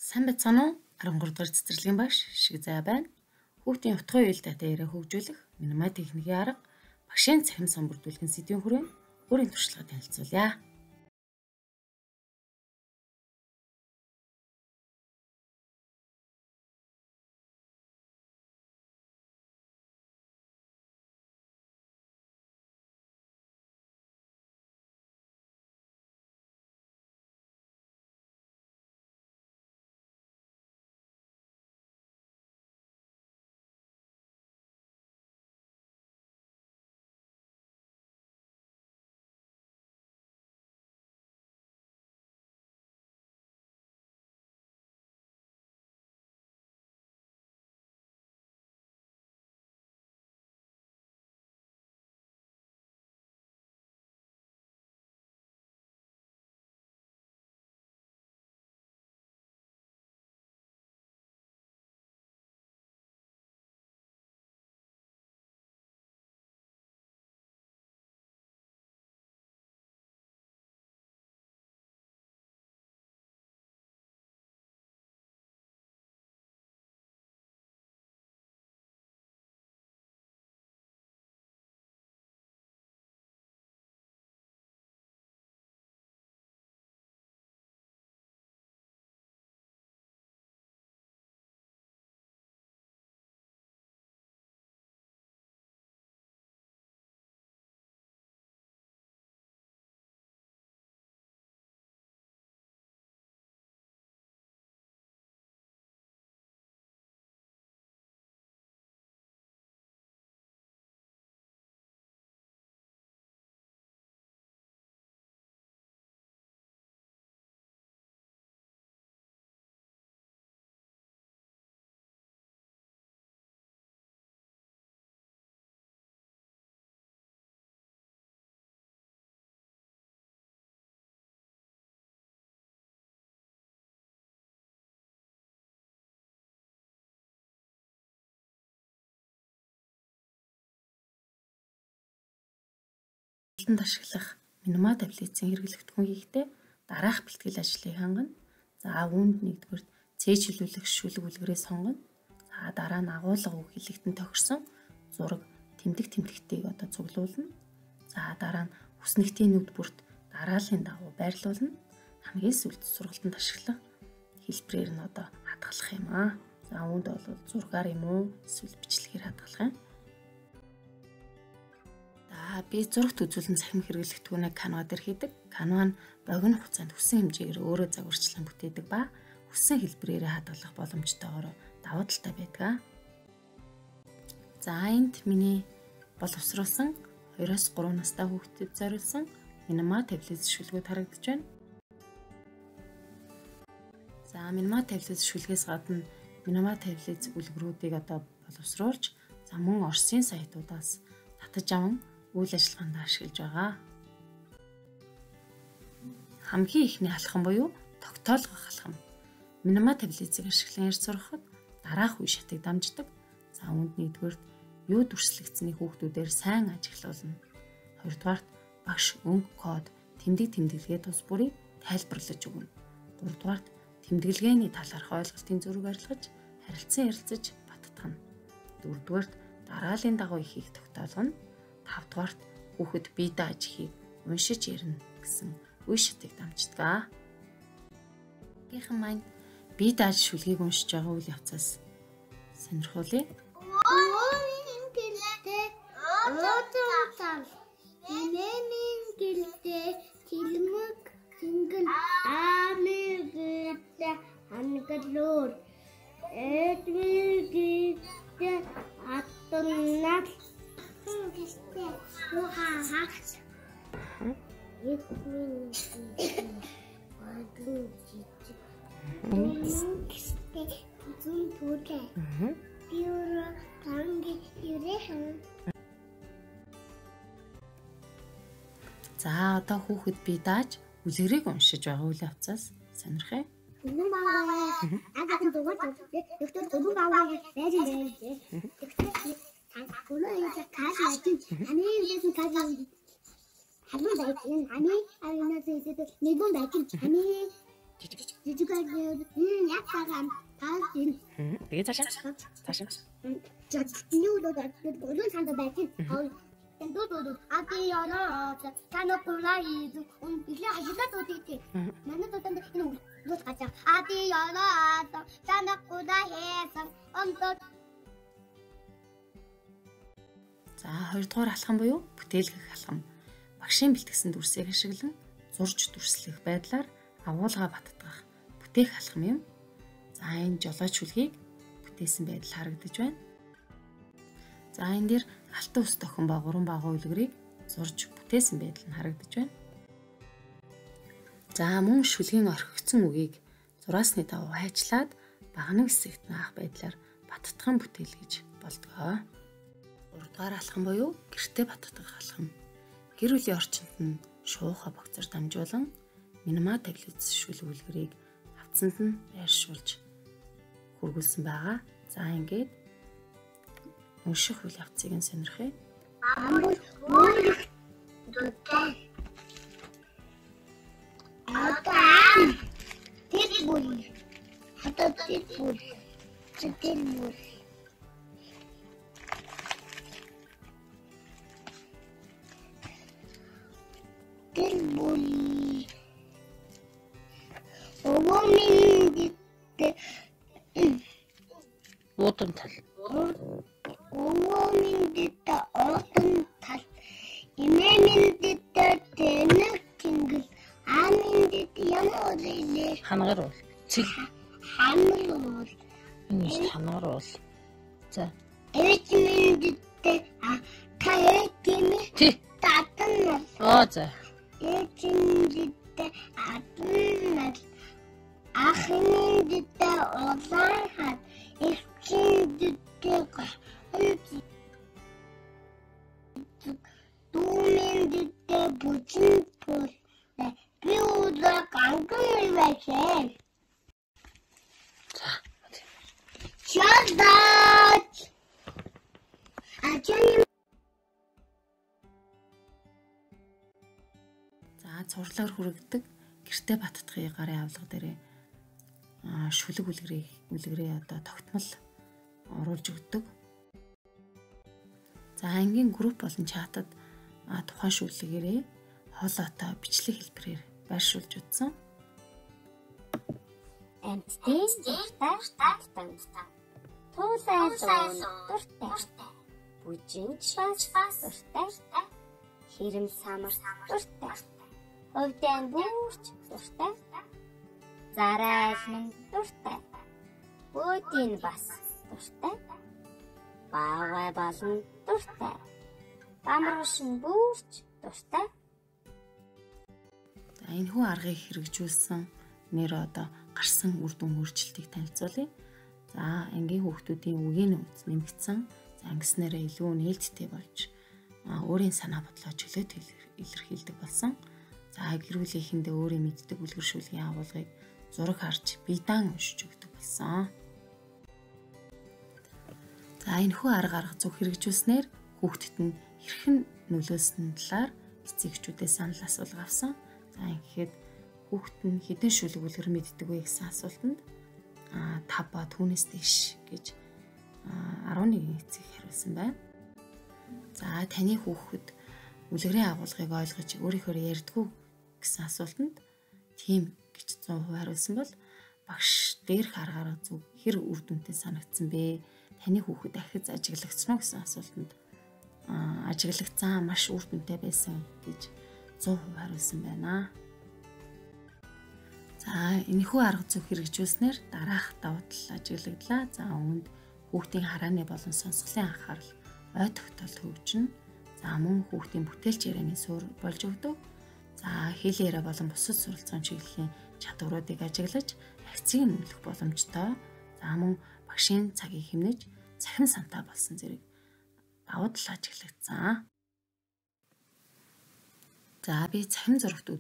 Сайн байцгаана уу? 13 дугаар цэцэрлэгийн багш шиг зай байна. Хүүхдийн утгын үйл дата яриа хөгжүүлэх минимат техникийн арга, багшийн цахим сан бүрдүүлэх сэдвийн хүрээнд өөрийн туршлагыг танилцуулъя. Хяналтанд ашиглах минимат таблицын хэрэглэгдэхүүн хийхдээ дараах бэлтгэл ажлыг хангана. За үүнд нэгдүгээр цээжлүүлэх шүлэг үлгэрээ сонгоно. За дараа нь агуулга үг хэлэгтэн тохирсон зураг тэмдэгтийг цуглуулна. За дараа нь хүснэгтийн нүд бүрт дарааллын дагуу байрлуулна. Хамгийн сүүлд сургалтанд ашиглах хэлбэрээр нь хадгалах юм аа. За үүнд бол зургаар юм уу эсвэл бичлэгээр хадгалах юм. Би зурагт үзүүлэн цахим хэрэглэгдэхүүнийг Canva дээр хийдэг. Canva нь богино хугацаанд хүссэн хэмжээгээр өөрөө загварчлан бүтээдэг ба хүссэн хэлбэрээр хадгалах боломжтойгоор даваа талтай байдаг. За энд миний боловсруулсан 2-3 настай хүүхдэд зориулсан минимат таблиц шүлгүүд харагдаж байна. За минимат таблиц шүлгээс гадна минимат таблиц үлгэрүүдийг боловсруулж мөн Оросын сайтуудаас татаж аван үйл ажиллагаанд ашиглаж байгаа. Хамгийн ихний алхам буюу тогтоолгох алхам. Минимат таблицыг ашиглан ярьж сурахад дараах үе шатыг дамждаг. За үүнд нэгдүгээр юу дүрслэгдсэний хүүхдүүдээр сайн ажиглуулна. Хоёрдугаарт багш өнгө код тэмдэглэгээ тус бүрийг тайлбарлаж өгнө. Гуравдугаарт тэмдэглэгээний талаарх ойлголтын зураг арилгаж харилцан ярилцаж баттгана. Дөрөвдүгээрт дарааллын дагуу ихийг тогтоолгоно. 5-дугаарт хүүхэд бие дааж ихийг уншиж ярина гэсэн үе шатыг дамждаг. Гийнхэн маань бие дааж шүлгийг уншиж байгаа үйл явцаас сонирхуулъя. Энэний гэлдээ тилмэг тэнгэл аамигт ангалуур эдвигт атнал Гистэй ухаагт Гистэй зүүн түрээ Юура танги юрехан. За одоо хүүхэд бие дааж үлгэрийг уншиж байгаа үйл явцаас сонирхъя. Үнэн баа. Агатын дугаар доктор үнэн баа байж байна. Гүнээ яа каш яачих. Ани юусэн каш яачих. Халуун дайчин. Ани авинаас идэд нэгэн дайчин. Ани жижиг яг цагаан таалын. Тэгээ цаашаа. Юу дөө санд байдаг. Тэндүүд ади яна танапулай илээ хажуулаад үдээ. Манай дотор энэ үл гацаа. Ади яна танапулай хэсэн онтод. За 2 дугаар алхам буюу бүтээлгэх алхам. Багшийн бэлтгэсэн дүрсийг ашиглан зурж дүрслэх байдлаар агуулга баттгах бүтээх алхам юм. За энэ жолооч хүлгийг бүтээсэн байдал харагдаж байна. За энэ дээр алтан ус тохин ба 3 багуу үлгэрийг зурж бүтээсэн байдал нь харагдаж байна. За мөн шүлгийн орхигдсон үгийг зураасны дагуу хайчлаад багны хэсэгт наах байдлаар баттгах бүтээл гэж болдгоо. 3 дугаар алхам буюу гэртээ баттгах алхам. Гэр бүлийн орчинд нь шуухай богцор дамжуулан минима таблиц шүлэг үлгэрийг авцсанд нь байршуулж хургуулсан байгаа. За ингээд унших үйл явцыг нь сонирхъя. Амбул мөрөх дутаа. Атаа. Тэтгэл. Хатаа тэтгэл. Тэтгэл. Тэтгэл. Овомин дитэ. Уутан тал. Овоминдита отонтал имэминдита тэнэг тэнгэл аминдит ямоолээ Хангаар бол цэл хамруул энэ хангаар бол за эвчминдитэ таэтими татнал за эвчминдитэ атнал ахминдитэ олахат эвчминдитэ Туминдитэ бүчин пол би удаа ганган байсан. Чадаач. Ачааны за цурлаар хүрэгдэг гэртээ баттгахын гарын авлага дээрээ шүлэг үлгэрээ одоо тогтмол оруулж өгдөг. За ангийн групп болон чатад тухайн шүлгээрээ хоолойтой бичлэг хэлбэрээр байршуулж утсан. Эмтдээс дуртай. Туулайлуун дуртай. Бүжинч бас дуртай. Хэрэм самар дуртай. Хөвдөн бүрч дуртай. Зараалман дуртай. Бөөдийн бас дуртай. Баавай болон дуртай. Бамруушин бүрч дуртай. За энэ хүү аргыг хэрэгжүүлсэн нэр одоо гарсан үр дүн өөрчлөлтийг танилцуулъя. За ангийн хүүхдүүдийн үгийн нөөц нэмэгдсэн. За ангиснараа илүү нээлттэй болж өөрийн санаа бодлоо чөлөөт илэрхийлдэг болсон. За гэр бүлийнхэндээ өөрийн мэддэг үлгэршүүлгийн агуулгыг зураг харж биедан уншиж өгдөг болсон. За энэ хүү арга зүг хэрэгжүүлснээр хүүхдэд нь хэрхэн нөлөөлсөн талаар эцэгчүүдээс санал асуулга авсан. За ингээд хүүхэд нь хэдэн шүлэг үлгэр мэддэг вэ гэсэн асуултанд 5 ба түүнээс дээш гэж 11 эцэг хариулсан байна. За таны хүүхэд үлгэрийн агуулгыг ойлгож өөрийнхөө ярьдгүй гэсэн асуултанд тийм гэж 100% хариулсан бол багш дээрх аргаараа зүг хэр үр дүнтэй санагдсан бэ? Таны хүүхэд дахиж ажиглагдсан уу гэсэн асуултанд ажиглагдсан маш үр дүнтэй байсан гэж 100% хариулсан байна. За энэхүү арга зүг хэрэгжүүлснээр дараах давуу тал ажиглагдлаа. За үүнд хүүхдийн харааны болон сонсголын анхаарал ой тогтоолт хөгжинэ. За мөн хүүхдийн бүтээлч ярианы суурь болж өгдөг. За хэл яриа болон бусад суралцсан чиглэлийн чадваруудыг ажиглаж акцийг нүүлэх боломжтой. За мөн багшийн цагийг хэмнэж цахим сантаа болсон зэрэг давуу тал ажиглагдсан. За би цахим зурагт